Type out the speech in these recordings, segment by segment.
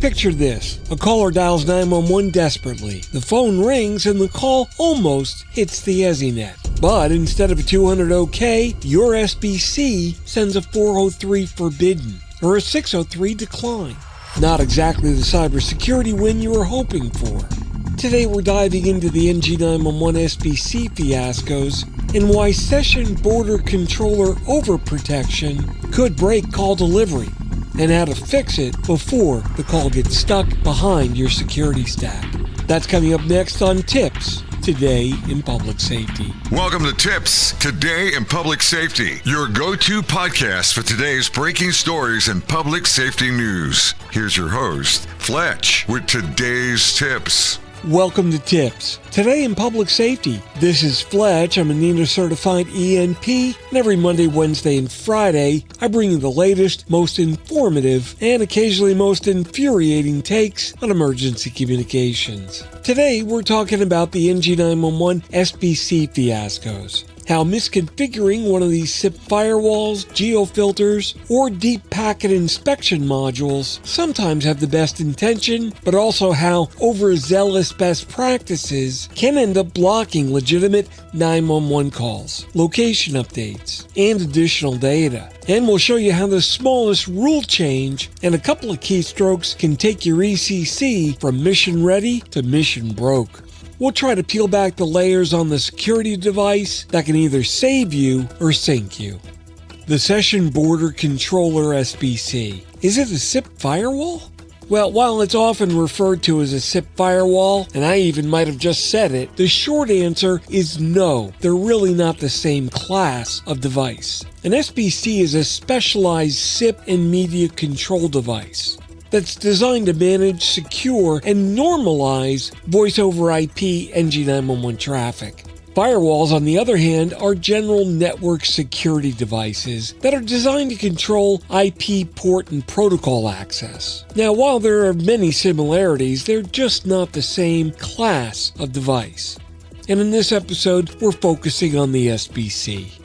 Picture this. A caller dials 911 desperately. The phone rings and the call almost hits the ESInet. But instead of a 200 OK, your SBC sends a 403 forbidden or a 603 decline. Not exactly the cybersecurity win you were hoping for. Today we're diving into the NG911 SBC fiascos and why session border controller overprotection could break call delivery, and how to fix it before the call gets stuck behind your security stack. That's coming up next on TiPS, Today in Public Safety. Welcome to TiPS, Today in Public Safety, your go-to podcast for today's breaking stories and public safety news. Here's your host, Fletch, with today's tips. Welcome to TiPS, Today in Public Safety. This is Fletch. I'm a NINA certified ENP, and every Monday, Wednesday, and Friday, I bring you the latest, most informative, and occasionally most infuriating takes on emergency communications. Today, we're talking about the NG911 SBC fiascos. How misconfiguring one of these SIP firewalls, geofilters, or deep packet inspection modules sometimes have the best intention, but also how overzealous best practices can end up blocking legitimate 911 calls, location updates, and additional data. And we'll show you how the smallest rule change and a couple of keystrokes can take your ECC from mission ready to mission broke. We'll try to peel back the layers on the security device that can either save you or sink you. The Session Border Controller SBC. Is it a SIP firewall? Well, while it's often referred to as a SIP firewall, and I even might have just said it, the short answer is no, they're really not the same class of device. An SBC is a specialized SIP and media control device that's designed to manage, secure, and normalize voice over IP NG911 traffic. Firewalls, on the other hand, are general network security devices that are designed to control IP port and protocol access. Now, while there are many similarities, they're just not the same class of device. And in this episode, we're focusing on the SBC.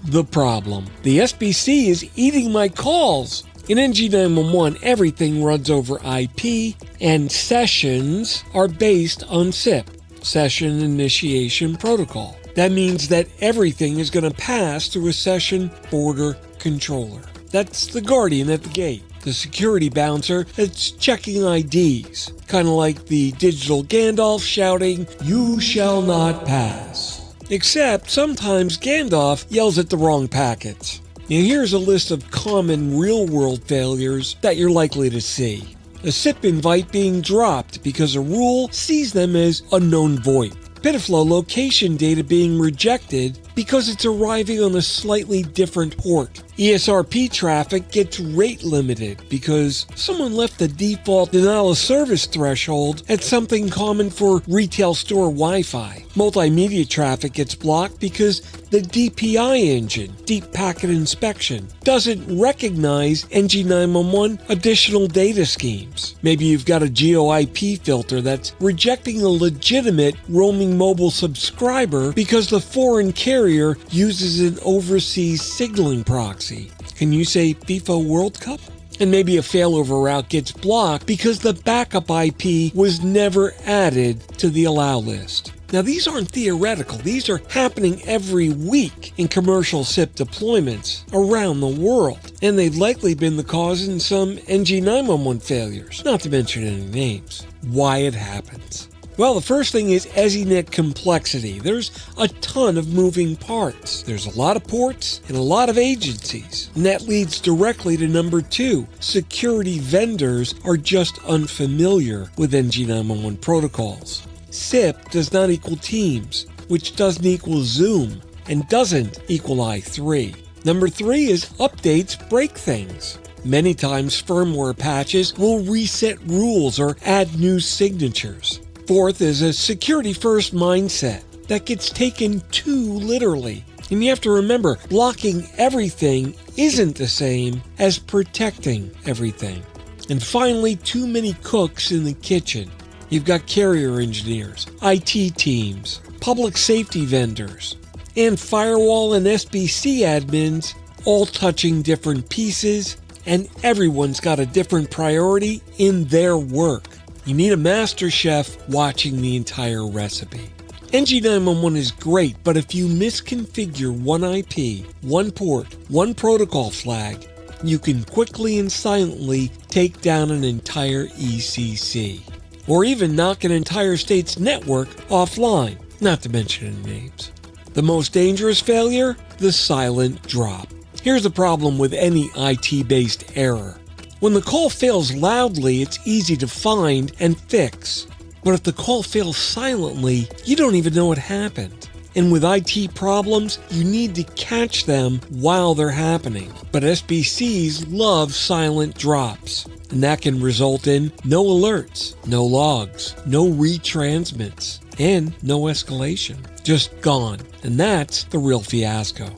The problem: the SBC is eating my calls. In NG911, everything runs over IP, and sessions are based on SIP, Session Initiation Protocol. That means that everything is going to pass through a session border controller. That's the guardian at the gate, the security bouncer that's checking IDs, kind of like the digital Gandalf shouting, "You shall not pass." Except sometimes Gandalf yells at the wrong packets. Now here's a list of common real-world failures that you're likely to see. A SIP invite being dropped because a rule sees them as unknown VoIP. Pitflow location data being rejected because it's arriving on a slightly different port. ESRP traffic gets rate limited because someone left the default denial of service threshold at something common for retail store Wi-Fi. Multimedia traffic gets blocked because the DPI engine, Deep Packet Inspection, doesn't recognize NG911 additional data schemes. Maybe you've got a GeoIP filter that's rejecting a legitimate roaming mobile subscriber because the foreign carrier uses an overseas signaling proxy. Can you say FIFA World Cup? And maybe a failover route gets blocked because the backup IP was never added to the allow list. Now these aren't theoretical, these are happening every week in commercial SIP deployments around the world. And they've likely been the cause in some NG911 failures, not to mention any names. Why it happens? Well, the first thing is ESInet complexity. There's a ton of moving parts. There's a lot of ports and a lot of agencies. And that leads directly to number 2. Security vendors are just unfamiliar with NG911 protocols. SIP does not equal Teams, which doesn't equal Zoom, and doesn't equal I3. Number 3 is updates break things. Many times firmware patches will reset rules or add new signatures. Fourth is a security-first mindset that gets taken too literally. And you have to remember, blocking everything isn't the same as protecting everything. And finally, too many cooks in the kitchen. You've got carrier engineers, IT teams, public safety vendors, and firewall and SBC admins all touching different pieces and everyone's got a different priority in their work. You need a master chef watching the entire recipe. NG911 is great, but if you misconfigure one IP, one port, one protocol flag, you can quickly and silently take down an entire ECC, or even knock an entire state's network offline, not to mention any names. The most dangerous failure? The silent drop. Here's the problem with any IT-based error. When the call fails loudly, it's easy to find and fix. But if the call fails silently, you don't even know what happened. And with IT problems, you need to catch them while they're happening. But SBCs love silent drops, and that can result in no alerts, no logs, no retransmits, and no escalation. Just gone. And that's the real fiasco.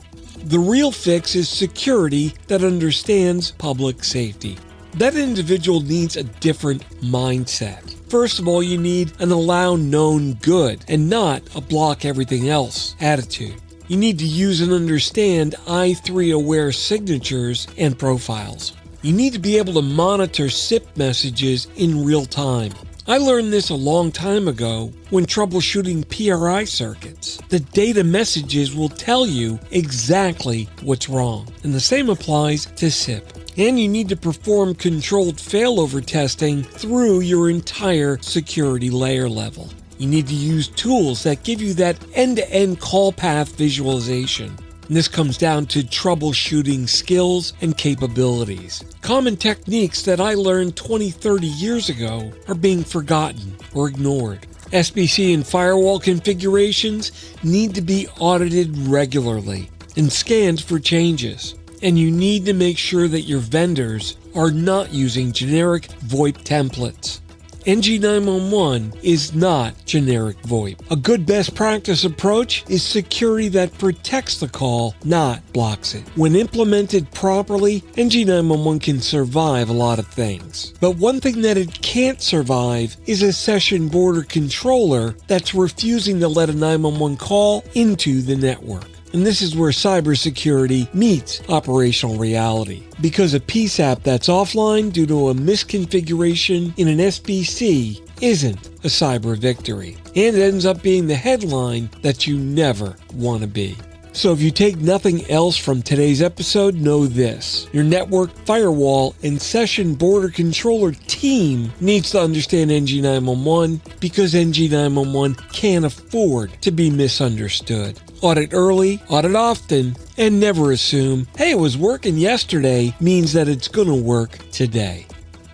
The real fix is security that understands public safety. That individual needs a different mindset. First of all, you need an allow known good and not a block everything else attitude. You need to use and understand I3 aware signatures and profiles. You need to be able to monitor SIP messages in real time. I learned this a long time ago when troubleshooting PRI circuits. The data messages will tell you exactly what's wrong, and the same applies to SIP. And you need to perform controlled failover testing through your entire security layer level. You need to use tools that give you that end-to-end call path visualization. And this comes down to troubleshooting skills and capabilities. Common techniques that I learned 20-30 years ago are being forgotten or ignored. SBC and firewall configurations need to be audited regularly and scanned for changes. And you need to make sure that your vendors are not using generic VoIP templates. NG911 is not generic VoIP. A good best practice approach is security that protects the call, not blocks it. When implemented properly, NG911 can survive a lot of things. But one thing that it can't survive is a session border controller that's refusing to let a 911 call into the network. And this is where cybersecurity meets operational reality. Because a PSAP that's offline due to a misconfiguration in an SBC isn't a cyber victory, and ends up being the headline that you never want to be. So if you take nothing else from today's episode, know this. Your network, firewall, and session border controller team needs to understand NG911 because NG911 can't afford to be misunderstood. Audit early, audit often, and never assume, hey, it was working yesterday means that it's going to work today.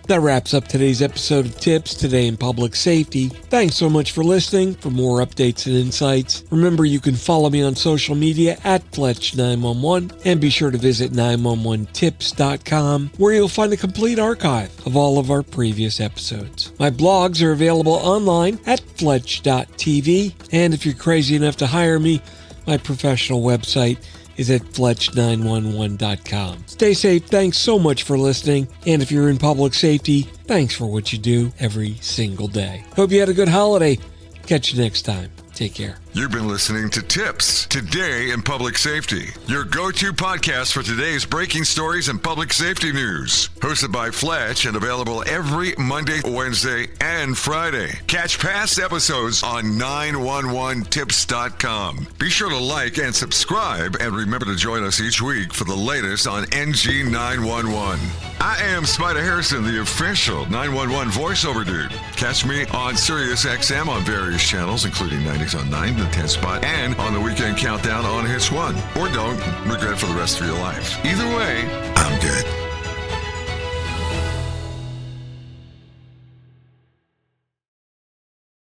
That wraps up today's episode of TiPS Today in Public Safety. Thanks so much for listening. For more updates and insights, remember you can follow me on social media at Fletch911, and be sure to visit 911tips.com, where you'll find a complete archive of all of our previous episodes. My blogs are available online at Fletch.tv, and if you're crazy enough to hire me, my professional website is at Fletch911.com. Stay safe. Thanks so much for listening. And if you're in public safety, thanks for what you do every single day. Hope you had a good holiday. Catch you next time. Take care. You've been listening to TiPS Today in Public Safety, your go-to podcast for today's breaking stories and public safety news. Hosted by Fletch and available every Monday, Wednesday, and Friday. Catch past episodes on 911tips.com. Be sure to like and subscribe, and remember to join us each week for the latest on NG911. I am Spider Harrison, the official 911 voiceover dude. Catch me on Sirius XM on various channels, including 90s on 9, the 10 spot, and on the Weekend Countdown on Hits 1. Or don't regret it for the rest of your life. Either way, I'm good.